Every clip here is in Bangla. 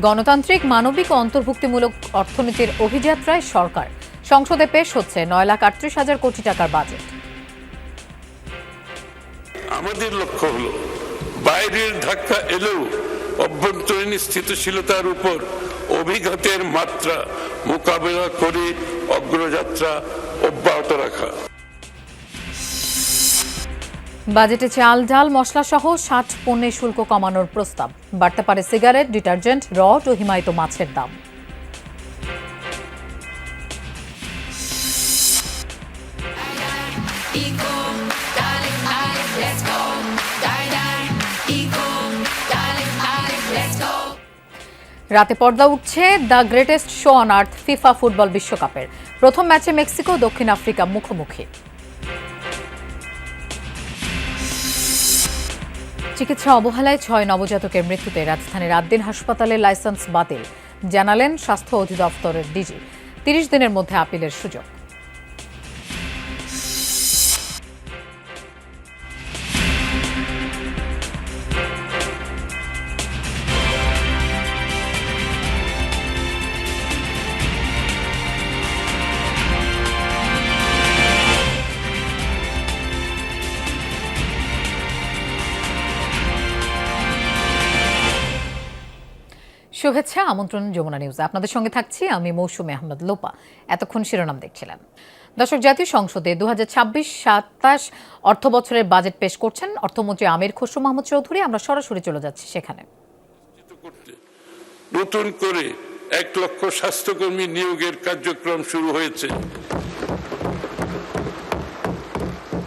গণতান্ত্রিক, মানবিক ও অন্তর্ভুক্তিমূলক অর্থনীতির অভিযাত্রায় সরকার। সংসদে পেশ হচ্ছে 9,38,000 কোটি টাকার বাজেট। আমাদের লক্ষ্য হলো বাইরের ধাক্কা এলেও অভ্যন্তরীণ স্থিতিশীলতার উপর অভিঘাতের মাত্রা মোকাবেলা করে অগ্রযাত্রা অব্যাহত রাখা। বাজেটে চাল, ডাল, মশলা সহ 60 পণ্যে শুল্ক কমানোর প্রস্তাব। বাড়তে পারে সিগারেট, ডিটারজেন্ট, রড ও হিমায়িত মাছের দাম। রাতে পর্দা উঠছে the greatest show on earth FIFA football বিশ্বকাপের। প্রথম ম্যাচে মেক্সিকো দক্ষিণ আফ্রিকা মুখোমুখি। চিকিৎসা অবহেলায় 6 নবজাতকের মৃত্যুতে রাজধানীর আদ্দিন হাসপাতালের লাইসেন্স বাতিল, জানালেন স্বাস্থ্য অধিদপ্তরের ডিজি। 30 দিনের মধ্যে আপিলের সুযোগ। শুভেচ্ছা, আমন্ত্রণ যমুনা নিউজে। আপনাদের সঙ্গে থাকছি আমি মৌসুমী আহমেদ লোপা। এতক্ষণ শিরোনাম দেখছিলেন। দর্শক, জাতীয় সংসদে 2026-27 অর্থ বছরের বাজেট পেশ করছেন অর্থমন্ত্রী আমির খসরু মাহমুদ চৌধুরী। আমরা সরাসরি চলে যাচ্ছি সেখানে। নতুন করে 1 লক্ষ স্বাস্থ্যকর্মী নিয়োগের কার্যক্রম শুরু হয়েছে,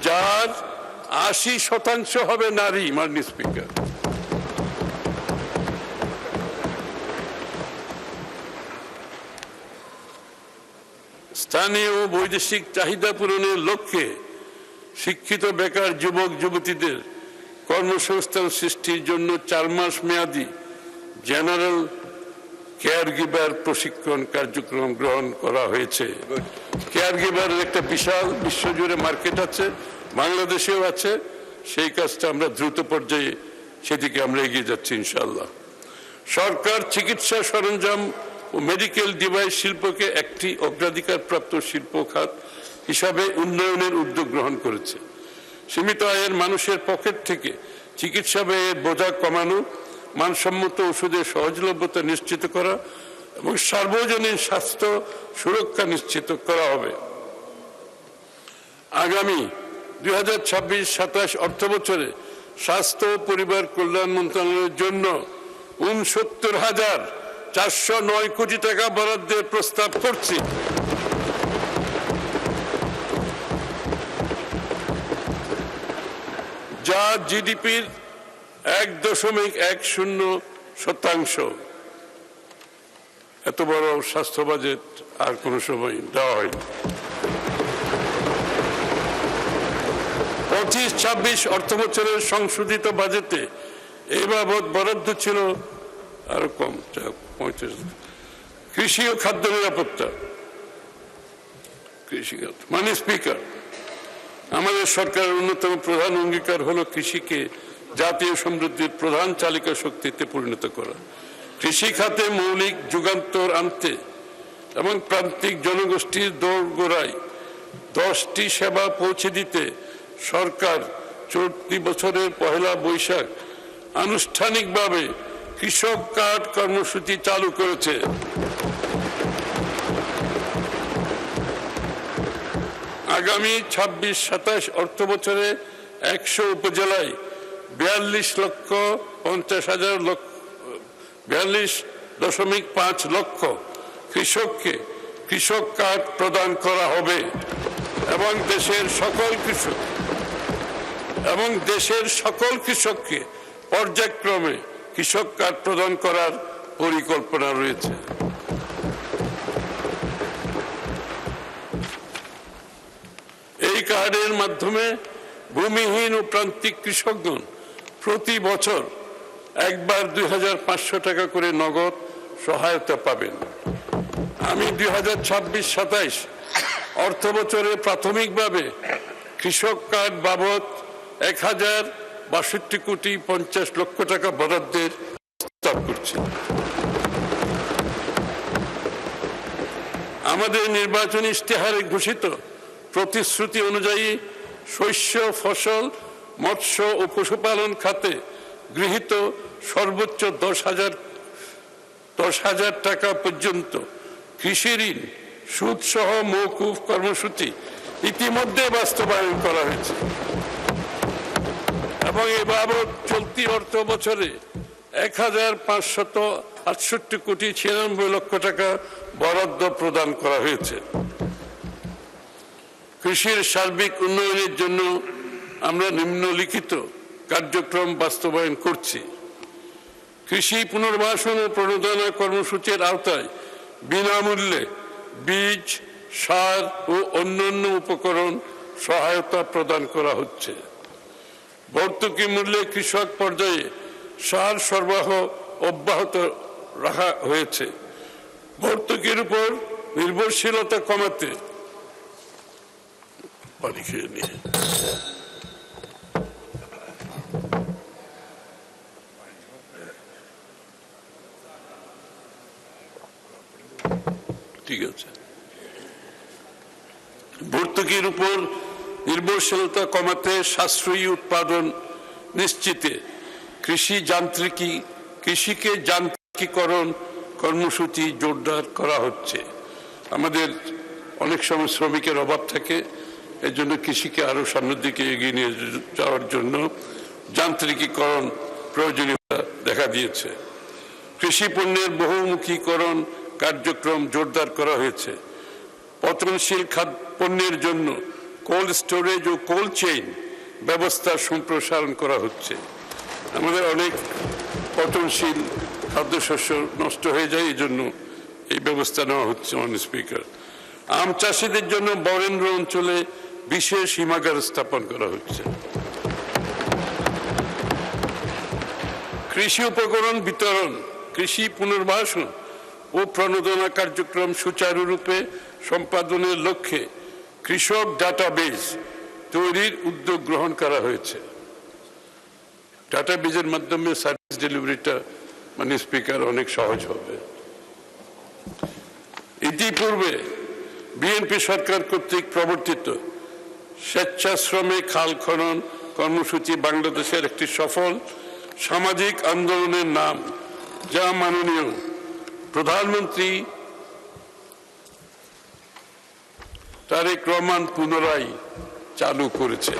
যার 80% হবে নারী। মাননীয় স্পিকার, স্থানীয় ও বৈদেশিক চাহিদা পূরণের লক্ষ্যে শিক্ষিত বেকার যুবক যুবতীদের কর্মসংস্থান সৃষ্টির জন্য 4 মাস মেয়াদী জেনারেল কেয়ার গিভার প্রশিক্ষণ কার্যক্রম গ্রহণ করা হয়েছে। কেয়ার গিভারের একটা বিশাল বিশ্বজুড়ে মার্কেট আছে, বাংলাদেশেও আছে। সেই কাজটা আমরা দ্রুত পর্যায়ে সেদিকে আমরা এগিয়ে যাচ্ছি ইনশাআল্লাহ। সরকার চিকিৎসা সরঞ্জাম ও মেডিকেল ডিভাইস শিল্পকে একটি অগ্রাধিকারপ্রাপ্ত শিল্প খাত হিসাবে উন্নয়নের উদ্যোগ গ্রহণ করেছে। সীমিত আয়ের মানুষের পকেট থেকে চিকিৎসা ব্যয়ের বোঝা কমানো, মানসম্মত ওষুধের সহজলভ্যতা নিশ্চিত করা এবং সার্বজনীন স্বাস্থ্য সুরক্ষা নিশ্চিত করা হবে। আগামী 2026-27 অর্থ বছরে স্বাস্থ্য ও পরিবার কল্যাণ মন্ত্রণালয়ের জন্য 69,409 কোটি টাকা বরাদ্দের প্রস্তাব করছি। যা জিডিপির 1.10%। এত বড় স্বাস্থ্য বাজেট আর কোনো সময় দেওয়া হয়নি। 25-26 অর্থ বছরের সংশোধিত বাজেটে এই বাবদ বরাদ্দ ছিল আরো কম, 35। কৃষি ও খাদ্য নিরাপত্তা, কৃষিখাত। মাননীয় স্পিকার, আমাদের সরকারের অন্যতম প্রধান অঙ্গীকার হলো কৃষিকে জাতীয় সমৃদ্ধির প্রধান চালিকা শক্তিতে পরিণত করা। কৃষি খাতে মৌলিক যুগান্তর আনতে এবং প্রান্তিক জনগোষ্ঠীর দোরগোড়ায় 10টি সেবা পৌঁছে দিতে সরকার চলতি বছরের 1 বৈশাখ আনুষ্ঠানিকভাবে কৃষক কার্ড কর্মসূচি চালু করেছে। আগামী 26-27 অর্থ বছরে 100 উপজেলায় 42.5 লক্ষ কৃষককে কৃষক কার্ড প্রদান করা হবে এবং দেশের সকল কৃষককে পর্যায়ক্রমে কৃষক কার্ড প্রদান করার পরিকল্পনা রয়েছে। এই কার্ডের মাধ্যমে ভূমিহীন ও প্রান্তিক কৃষকগণ প্রতি বছর একবার 2,500 টাকা করে নগদ সহায়তা পাবেন। আমি 2026-27 অর্থ বছরে প্রাথমিকভাবে কৃষক কার্ড বাবদ 1,062,50,00,000 টাকা বরাদ্দের প্রস্তাব করছি। আমাদের নির্বাচনী ইশতেহারে ঘোষিত প্রতিশ্রুতি অনুযায়ী শস্য, ফসল, মৎস্য ও পশুপালন খাতে গৃহীত সর্বোচ্চ 10,000 টাকা পর্যন্ত কৃষি ঋণ সুদসহ মওকুফ কর্মসূচি ইতিমধ্যে বাস্তবায়ন করা হয়েছে এবং এ বাবদ চলতি অর্থ বছরে 1,568,96,96 টাকা বরাদ্দ প্রদান করা হয়েছে। কৃষির সার্বিক উন্নয়নের জন্য আমরা নিম্নলিখিত কার্যক্রম বাস্তবায়ন করছি। কৃষি পুনর্বাসন ও প্রণোদনা কর্মসূচির আওতায় বিনামূল্যে বীজ, সার ও অন্যান্য উপকরণ সহায়তা প্রদান করা হচ্ছে। ভর্তুকি মূল্যে কৃষক পর্যায়ে সার সরবরাহ অব্যাহত রাখা হয়েছে। ভর্তুকির উপর নির্ভরশীলতা কমাতে ঠিক আছে, ভর্তুকির উপর নির্ভরশীলতা কমাতে সাশ্রয়ী উৎপাদন নিশ্চিতে কৃষিকে যান্ত্রিকীকরণ কর্মসূচি জোরদার করা হচ্ছে। আমাদের অনেক সময় শ্রমিকের অভাব থাকে, এর জন্য কৃষিকে আরো সামনের দিকে এগিয়ে নিয়ে যাওয়ার জন্য যান্ত্রিকীকরণ প্রয়োজনীয়তা দেখা দিয়েছে। কৃষি পণ্যের বহুমুখীকরণ কার্যক্রম জোরদার করা হয়েছে। পতনশীল খাদ্য পণ্যের জন্য কোল্ড স্টোরেজ ও কোল্ড চেইন ব্যবস্থা সম্প্রসারণ করা হচ্ছে। আমাদের অনেক পতনশীল খাদ্যশস্য নষ্ট হয়ে যায়, এই জন্য এই ব্যবস্থা নেওয়া হচ্ছে। মাননীয় স্পিকার, আম চাষিদের জন্য বরেন্দ্র অঞ্চলে বিশেষ হিমাগার স্থাপন করা হচ্ছে। কৃষি উপকরণ বিতরণ, কৃষি পুনর্বাসন ও প্রণোদনা কার্যক্রম সুচারুরূপে সম্পাদনের লক্ষ্যে কৃষক ডাটাবেজ তৈরির উদ্যোগ গ্রহণ করা হয়েছে। ডাটাবেজের মাধ্যমে সার্ভিস ডেলিভারিটা মাননীয় স্পিকার অনেক সহজ হবে। ইতিপূর্বে বিএনপি সরকার কর্তৃক প্রবর্তিত স্বেচ্ছাশ্রমে খাল খনন কর্মসূচি বাংলাদেশের একটি সফল সামাজিক আন্দোলনের নাম, যা মাননীয় প্রধানমন্ত্রী তারেক রহমান পুনরায় চালু করেছে।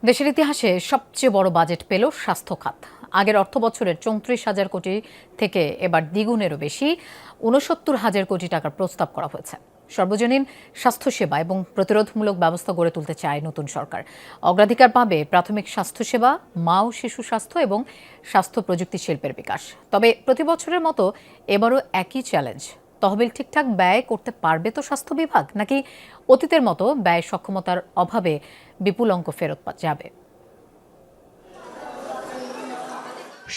দেশের ইতিহাসে সবচেয়ে বড় বাজেট পেল স্বাস্থ্য খাত। আগের অর্থ বছরের 34,000 কোটি থেকে এবার দ্বিগুণেরও বেশি 69,000 কোটি টাকার প্রস্তাব করা হয়েছে। সর্বজনীন স্বাস্থ্যসেবা এবং প্রতিরোধমূলক ব্যবস্থা গড়ে তুলতে চায় নতুন সরকার। অগ্রাধিকার পাবে প্রাথমিক স্বাস্থ্যসেবা, মা ও শিশু স্বাস্থ্য এবং স্বাস্থ্য প্রযুক্তি শিল্পের বিকাশ। তবে প্রতি বছরের মতো এবারও একই চ্যালেঞ্জ, তহবিল ঠিকঠাক ব্যয় করতে পারবে তো স্বাস্থ্য বিভাগ, নাকি অতীতের মতো ব্যয় সক্ষমতার অভাবে বিপুল অঙ্ক ফেরত যাবে?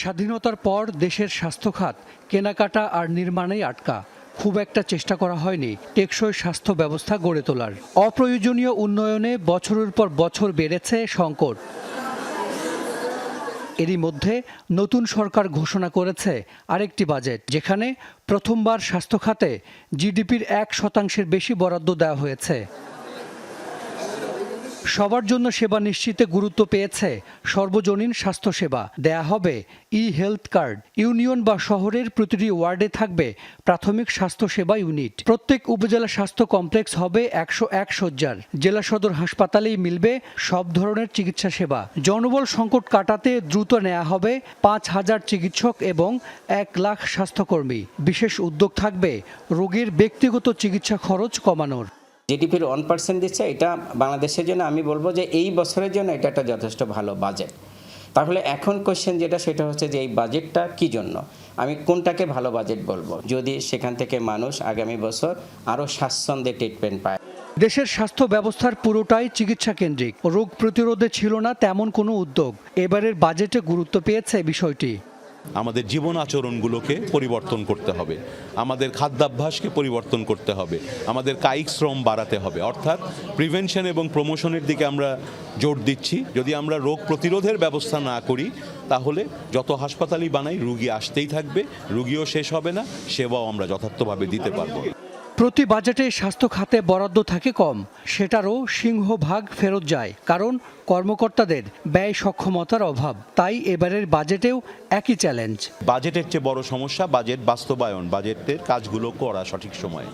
স্বাধীনতার পর দেশের স্বাস্থ্য খাত কেনাকাটা আর নির্মাণেই আটকা। খুব একটা চেষ্টা করা হয়নি টেকসই স্বাস্থ্য ব্যবস্থা গড়ে তোলার। অপ্রয়োজনীয় উন্নয়নে বছরের পর বছর বেড়েছে সংকট। এরই মধ্যে নতুন সরকার ঘোষণা করেছে আরেকটি বাজেট, যেখানে প্রথমবার স্বাস্থ্য খাতে জিডিপির 1% বেশি বরাদ্দ দেওয়া হয়েছে। সবার জন্য সেবা নিশ্চিতে গুরুত্ব পেয়েছে সর্বজনীন স্বাস্থ্যসেবা। দেয়া হবে হেলথ কার্ড। ইউনিয়ন বা শহরের প্রতিটি ওয়ার্ডে থাকবে প্রাথমিক স্বাস্থ্যসেবা ইউনিট। প্রত্যেক উপজেলা স্বাস্থ্য কমপ্লেক্স হবে 101 শয্যার। জেলা সদর হাসপাতালেই মিলবে সব ধরনের চিকিৎসা সেবা। জনবল সংকট কাটাতে দ্রুত নেওয়া হবে 5,000 চিকিৎসক এবং 1 লাখ স্বাস্থ্যকর্মী। বিশেষ উদ্যোগ থাকবে রোগীর ব্যক্তিগত চিকিৎসা খরচ কমানোর। জিডিপির 1% দিচ্ছে, এটা বাংলাদেশের জন্য আমি বলবো যে এই বছরের জন্য এটা একটা যথেষ্ট ভালো বাজেট। তাহলে এখন কোশ্চেন যেটা, সেটা হচ্ছে যে এই বাজেটটা কি জন্য, আমি কোনটাকে ভালো বাজেট বলবো, যদি সেখান থেকে মানুষ আগামী বছর আরও স্বাচ্ছন্দ্যে ট্রিটমেন্ট পায়। দেশের স্বাস্থ্য ব্যবস্থার পুরোটাই চিকিৎসা কেন্দ্রিক। রোগ প্রতিরোধে ছিল না তেমন কোনো উদ্যোগ। এবারের বাজেটে গুরুত্ব পেয়েছে বিষয়টি। আমাদের জীবন আচরণগুলোকে পরিবর্তন করতে হবে, আমাদের খাদ্যাভ্যাসকে পরিবর্তন করতে হবে, আমাদের কায়িক শ্রম বাড়াতে হবে। অর্থাৎ প্রিভেনশন এবং প্রমোশনের দিকে আমরা জোর দিচ্ছি। যদি আমরা রোগ প্রতিরোধের ব্যবস্থা না করি, তাহলে যত হাসপাতালই বানাই রুগী আসতেই থাকবে, রুগীও শেষ হবে না, সেবাও আমরা যথার্থভাবে দিতে পারবো। প্রতি বাজেটে স্বাস্থ্য খাতে বরাদ্দ থাকে কম, সেটারও সিংহভাগ ফেরত যায়, কারণ কর্মকর্তাদের ব্যয় সক্ষমতার অভাব। তাই এবারের বাজেটেও একই চ্যালেঞ্জ। বাজেটের চেয়ে বড় সমস্যা বাজেট বাস্তবায়ন, বাজেটের কাজগুলো করা সঠিক সময়ে।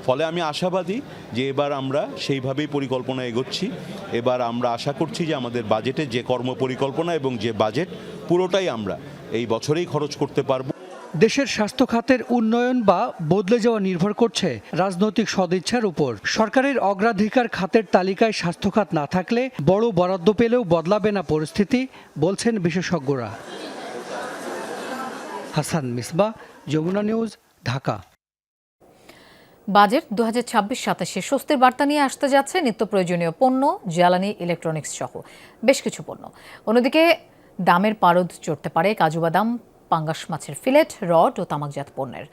ফলে আমি আশাবাদী যে এবার আমরা সেইভাবেই পরিকল্পনা এগোচ্ছি। এবার আমরা আশা করছি যে আমাদের বাজেটে যে কর্ম পরিকল্পনা এবং যে বাজেট পুরোটাই আমরা এই বছরেই খরচ করতে পারবো। দেশের স্বাস্থ্য খাতের উন্নয়ন বা বদলে যাওয়া নির্ভর করছে রাজনৈতিক সদিচ্ছার উপর। সরকারের অগ্রাধিকার খাতের তালিকায় স্বাস্থ্য খাত না থাকলে বড় বরাদ্দ পেলেও বদলাবে না পরিস্থিতি, বলছেন বিশেষজ্ঞরা। হাসান মিসবাহ, যমুনা নিউজ, ঢাকা। বাজেট 2026-27 স্বস্তির বার্তা নিয়ে আসতে যাচ্ছে নিত্য প্রয়োজনীয় পণ্য, জ্বালানি, ইলেকট্রনিক্স সহ বেশ কিছু পণ্য। অন্যদিকে দামের পারদ চড়তে পারে কাজু বাদাম, পাঙ্গাস মাছের ফিলেট, রড ও তামাকজাত পণ্যের।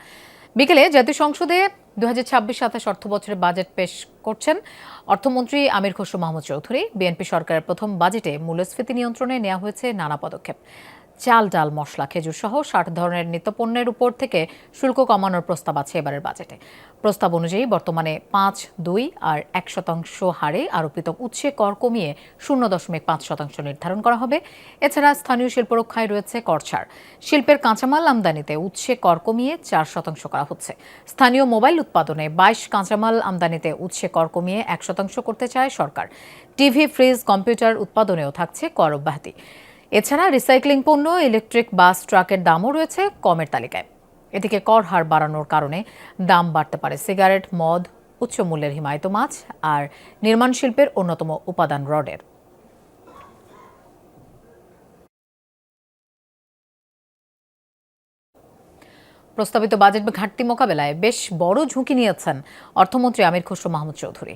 বিকেলে জাতীয় সংসদে 2026-27 অর্থ বছরের বাজেট পেশ করছেন অর্থমন্ত্রী আমির খসরু মাহমুদ চৌধুরী। বিএনপি সরকারের প্রথম বাজেটে মূল্যস্ফীতি নিয়ন্ত্রণে নেওয়া হয়েছে নানা পদক্ষেপ। চাল, ডাল, মশলা, খেজুর সহ 60 ধরনের নিত্যপণ্যের উপর থেকে শুল্ক কমানোর প্রস্তাব আছে এবারের বাজেটে। প্রস্তাব অনুযায়ী বর্তমানে 5, 2 আর 1% হারে আরোপিত উৎসে কর কমিয়ে 0.5% নির্ধারণ করা হবে। এছাড়া স্থানীয় শিল্প রক্ষায় রয়েছে কর ছাড়। শিল্পের কাঁচামাল আমদানিতে উৎসে কর কমিয়ে 4% করা হচ্ছে। স্থানীয় মোবাইল উৎপাদনে 22, কাঁচামাল আমদানিতে উৎসে কর কমিয়ে 1% করতে চায় সরকার। টিভি, ফ্রিজ, কম্পিউটার উৎপাদনেও থাকছে কর অব্যাহতি। এছাড়া রিসাইক্লিং পণ্য, ইলেকট্রিক বাস, ট্রাকের দামও রয়েছে কমের তালিকায়। এদিকে কর হার বাড়ানোর কারণে দাম বাড়তে পারে সিগারেট, মদ, উচ্চ মূল্যের হিমায়িত মাছ আর নির্মাণ শিল্পের অন্যতম উপাদান রডের। প্রস্তাবিত বাজেট ঘাটতি মোকাবেলায় বেশ বড় ঝুঁকি নিয়েছেন অর্থমন্ত্রী আমির খসরু মাহমুদ চৌধুরী।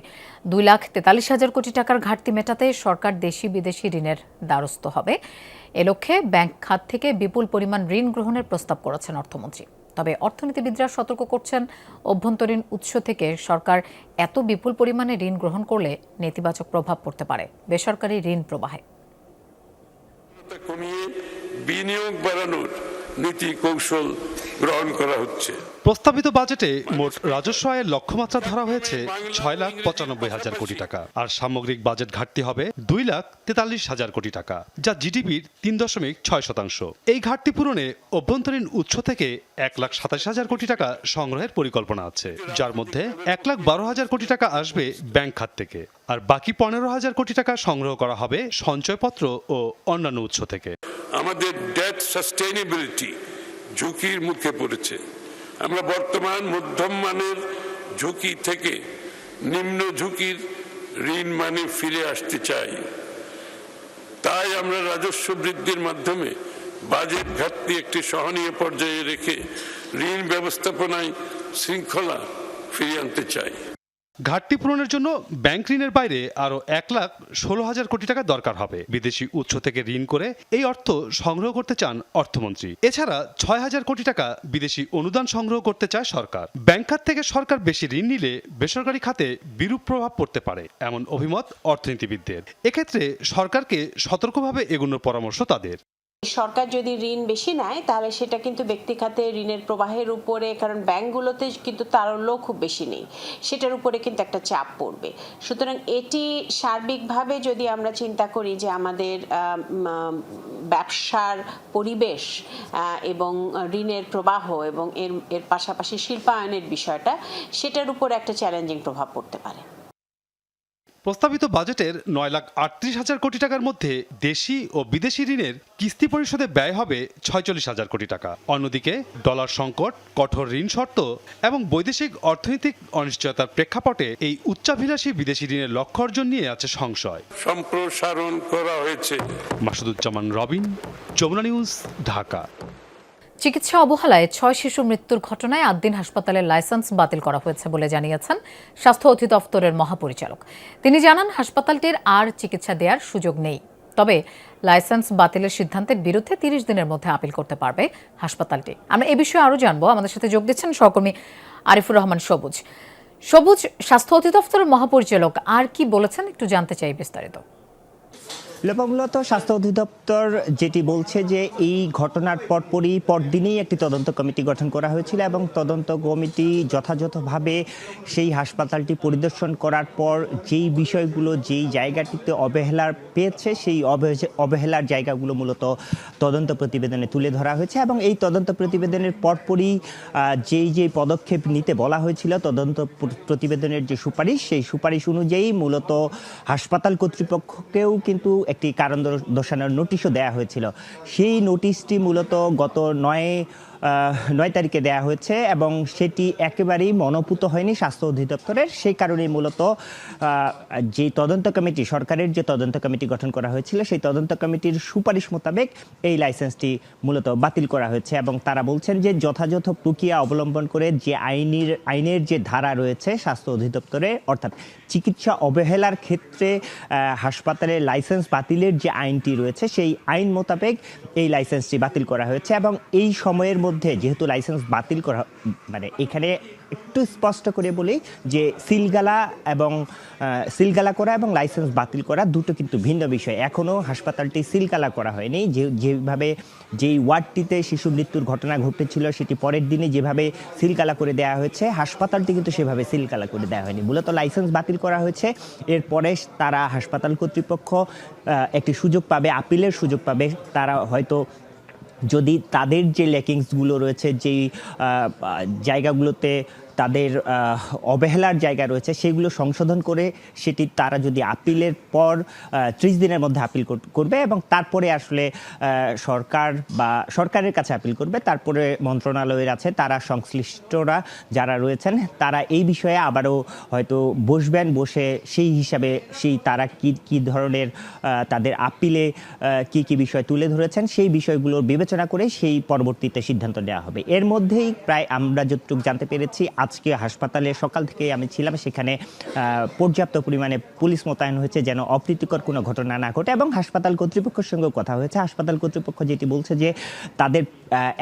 2,43,000 কোটি টাকার ঘাটতি মেটাতে সরকার দেশি বিদেশি ঋণের দ্বারস্থ হবে। এ লক্ষ্যে ব্যাংক খাত থেকে বিপুল পরিমাণ ঋণ গ্রহণের প্রস্তাব করেছেন অর্থমন্ত্রী। তবে অর্থনীতিবিদরা সতর্ক করছেন, অভ্যন্তরীণ উৎস থেকে সরকার এত বিপুল পরিমাণে ঋণ গ্রহণ করলে নেতিবাচক প্রভাব পড়তে পারে বেসরকারি ঋণ প্রবাহে। কমিয়ে বিনিয়োগ বাড়ানোর নীতি কৌশল গ্রহণ করা হচ্ছে। প্রস্তাবিত বাজেটে মোট রাজস্ব আয়ের লক্ষ্যমাত্রা ধরা হয়েছে 6,95,000 কোটি টাকা, আর সামগ্রিক বাজেট ঘাটতি হবে 2,43,000 কোটি টাকা, যা জিডিপির 3.6%। এই ঘাটতি পূরণে অভ্যন্তরীণ উৎস থেকে 1,27,000 কোটি টাকা সংগ্রহের পরিকল্পনা আছে, যার মধ্যে 1,12,000 কোটি টাকা আসবে ব্যাংক খাত থেকে, আর বাকি 15,000 কোটি টাকা সংগ্রহ করা হবে সঞ্চয়পত্র ও অন্যান্য উৎস থেকে। আমাদের ডেট সাস্টেইনেবিলিটি ঝুঁকির মুখে পড়েছে। আমরা বর্তমান মধ্যম মানের ঝুঁকি থেকে নিম্ন ঝুঁকির ঋণ মানে ফিরে আসতে চাই। তাই আমরা রাজস্ব বৃদ্ধির মাধ্যমে বাজেট ঘাটতি একটি সহনীয় পর্যায়ে রেখে ঋণ ব্যবস্থাপনায় শৃঙ্খলা ফিরিয়ে আনতে চাই। ঘাটতি পূরণের জন্য ব্যাংক ঋণের বাইরে আরও 1,16,000 কোটি টাকা দরকার হবে। বিদেশি উৎস থেকে ঋণ করে এই অর্থ সংগ্রহ করতে চান অর্থমন্ত্রী। এছাড়া 6,000 কোটি টাকা বিদেশি অনুদান সংগ্রহ করতে চায় সরকার। ব্যাংক খাত থেকে সরকার বেশি ঋণ নিলে বেসরকারি খাতে বিরূপ প্রভাব পড়তে পারে, এমন অভিমত অর্থনীতিবিদদের। এক্ষেত্রে সরকারকে সতর্কভাবে এগোনোর পরামর্শ তাদের। সরকার যদি ঋণ বেশি নেয় তাহলে সেটা কিন্তু ব্যক্তি খাতে ঋণের প্রবাহের উপরে, কারণ ব্যাংকগুলোতে কিন্তু তারল্য খুব বেশি নেই, সেটার উপরে কিন্তু একটা চাপ পড়বে। সুতরাং এটি সার্বিকভাবে যদি আমরা চিন্তা করি যে আমাদের ব্যবসার পরিবেশ এবং ঋণের প্রবাহ এবং এর পাশাপাশি শিল্পায়নের বিষয়টা, সেটার উপর একটা চ্যালেঞ্জিং প্রভাব পড়তে পারে। প্রস্তাবিত বাজেটের 9,38,000 কোটি টাকার মধ্যে দেশি ও বিদেশি ঋণের কিস্তি পরিশোধে ব্যয় হবে 46,000 কোটি টাকা। অন্যদিকে ডলার সংকট, কঠোর ঋণ শর্ত এবং বৈদেশিক অর্থনৈতিক অনিশ্চয়তার প্রেক্ষাপটে এই উচ্চাভিলাষী বিদেশি ঋণের লক্ষ্য অর্জন নিয়ে আছে সংশয়। সম্প্রসারণ করা হয়েছে। মাসুদুজ্জামান রবিন, যমুনা নিউজ, ঢাকা। চিকিৎসা অবহেলায় 6 শিশু মৃত্যুর ঘটনায় 8 দিন হাসপাতালের লাইসেন্স বাতিল করা হয়েছে বলে জানিয়েছেন স্বাস্থ্য অধিদপ্তরের মহাপরিচালক। তিনি জানান, হাসপাতালটির আর চিকিৎসা দেওয়ার সুযোগ নেই। তবে লাইসেন্স বাতিলের সিদ্ধান্তের বিরুদ্ধে 30 দিনের মধ্যে আপিল করতে পারবে হাসপাতালটি। আমরা এ বিষয়ে আরও জানবো। আমাদের সাথে যোগ দিচ্ছেন সহকর্মী আরিফুর রহমান সবুজ। সবুজ, স্বাস্থ্য অধিদপ্তরের মহাপরিচালক আর কি বলেছেন একটু জানতে চাই বিস্তারিত। মূলত স্বাস্থ্য অধিদপ্তর যেটি বলছে যে এই ঘটনার পরদিনেই একটি তদন্ত কমিটি গঠন করা হয়েছিল এবং তদন্ত কমিটি যথাযথভাবে সেই হাসপাতালটি পরিদর্শন করার পর যেই বিষয়গুলো যেই জায়গাটিতে অবহেলার পেয়েছে সেই অবহেলার জায়গাগুলো মূলত তদন্ত প্রতিবেদনে তুলে ধরা হয়েছে এবং এই তদন্ত প্রতিবেদনের পরপরই যেই পদক্ষেপ নিতে বলা হয়েছিল তদন্ত প্রতিবেদনের যে সুপারিশ সেই সুপারিশ অনুযায়ী মূলত হাসপাতাল কর্তৃপক্ষকেও কিন্তু একটি কারণ দর্শানোর নোটিশও দেওয়া হয়েছিল। সেই নোটিশটি মূলত গত 9 তারিখে দেওয়া হয়েছে এবং সেটি একেবারেই মনোপুত হয়নি স্বাস্থ্য অধিদপ্তরের। সেই কারণে মূলত যে তদন্ত কমিটি সরকারের যে তদন্ত কমিটি গঠন করা হয়েছিল সেই তদন্ত কমিটির সুপারিশ মোতাবেক এই লাইসেন্সটি মূলত বাতিল করা হয়েছে এবং তারা বলছেন যে যথাযথ প্রক্রিয়া অবলম্বন করে যে আইনের যে ধারা রয়েছে স্বাস্থ্য অধিদপ্তরে অর্থাৎ চিকিৎসা অবহেলার ক্ষেত্রে হাসপাতালের লাইসেন্স বাতিলের যে আইনটি রয়েছে সেই আইন মোতাবেক এই লাইসেন্সটি বাতিল করা হয়েছে এবং এই সময়ের মধ্যে যেহেতু লাইসেন্স বাতিল করা মানে এখানে একটু স্পষ্ট করে বলি যে সিলগালা করা এবং লাইসেন্স বাতিল করা দুটো কিন্তু ভিন্ন বিষয়। এখনও হাসপাতালটি সিলগালা করা হয়নি। যেভাবে যেই ওয়ার্ডটিতে শিশু মৃত্যুর ঘটনা ঘটেছিল সেটি পরের দিনে যেভাবে সিলগালা করে দেওয়া হয়েছে হাসপাতালটি কিন্তু সেভাবে সিলগালা করে দেওয়া হয়নি। মূলত লাইসেন্স বাতিল করা হয়েছে। এরপরে তারা হাসপাতাল কর্তৃপক্ষ একটি সুযোগ পাবে, আপিলের সুযোগ পাবে। তারা হয়তো যদি তাদের যে ল্যাকিংসগুলো রয়েছে যেই জায়গাগুলোতে তাদের অবহেলার জায়গা রয়েছে সেগুলো সংশোধন করে সেটি তারা যদি আপিলের পর 30 দিনের মধ্যে আপিল করবে এবং তারপরে আসলে সরকারের কাছে আপিল করবে। তারপরে মন্ত্রণালয়ের আছে তারা সংশ্লিষ্টরা যারা রয়েছেন তারা এই বিষয়ে আবারও হয়তো বসে সেই হিসাবে তারা কি ধরনের তাদের আপিলে কি বিষয় তুলে ধরেছেন সেই বিষয়গুলোর বিবেচনা করে সেই পরবর্তীতে সিদ্ধান্ত নেওয়া হবে। এর মধ্যেই প্রায় আমরা যতটুকু জানতে পেরেছি আজকে হাসপাতালে সকাল থেকে আমি ছিলাম সেখানে পর্যাপ্ত পরিমাণে পুলিশ মোতায়েন হয়েছে যেন অপ্রীতিকর কোনো ঘটনা না ঘটে এবং হাসপাতাল কর্তৃপক্ষের সঙ্গে কথা হয়েছে। হাসপাতাল কর্তৃপক্ষ যেটি বলছে যে তাদের